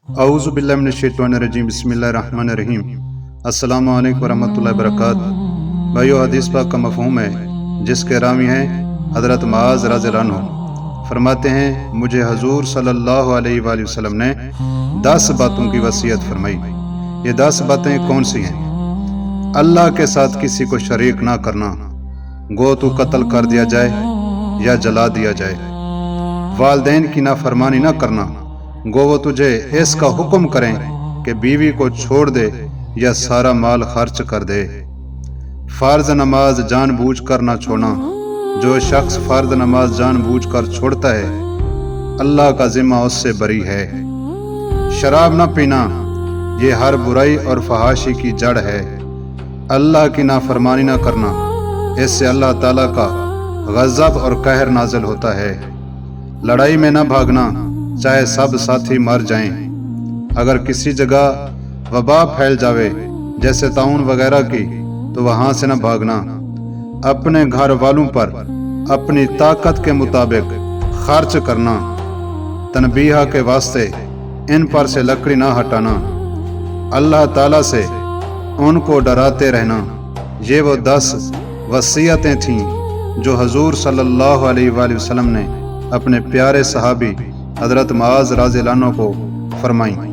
اعوذ باللہ من الشیطان الرجیم، بسم اللہ الرحمن الرحیم۔ السلام علیکم ورحمۃ اللہ وبرکاتہ۔ بھائیو، حدیث پاک کا مفہوم ہے جس کے راوی ہیں حضرت معاذ رضی اللہ عنہ، فرماتے ہیں مجھے حضور صلی اللہ علیہ وآلہ وسلم نے 10 باتوں کی وصیت فرمائی۔ یہ 10 باتیں کون سی ہیں؟ اللہ کے ساتھ کسی کو شریک نہ کرنا، گو تو قتل کر دیا جائے یا جلا دیا جائے۔ والدین کی نافرمانی نہ کرنا، گو وہ تجھے اس کا حکم کریں کہ بیوی کو چھوڑ دے یا سارا مال خرچ کر دے۔ فرض نماز جان بوجھ کر نہ چھوڑنا، جو شخص فرض نماز جان بوجھ کر چھوڑتا ہے اللہ کا ذمہ اس سے بری ہے۔ شراب نہ پینا، یہ ہر برائی اور فحاشی کی جڑ ہے۔ اللہ کی نافرمانی نہ کرنا، اس سے اللہ تعالیٰ کا غضب اور قہر نازل ہوتا ہے۔ لڑائی میں نہ بھاگنا، چاہے سب ساتھی مر جائیں۔ اگر کسی جگہ وبا پھیل جاوے جیسے طاعون وغیرہ کی تو وہاں سے نہ بھاگنا۔ اپنے گھر والوں پر اپنی طاقت کے مطابق خرچ کرنا۔ تنبیہ کے واسطے ان پر سے لکڑی نہ ہٹانا۔ اللہ تعالیٰ سے ان کو ڈراتے رہنا۔ یہ وہ 10 وصیتیں تھیں جو حضور صلی اللہ علیہ وآلہ وسلم نے اپنے پیارے صحابی حضرت معاذ رضی اللہ عنہ کو فرمائیں۔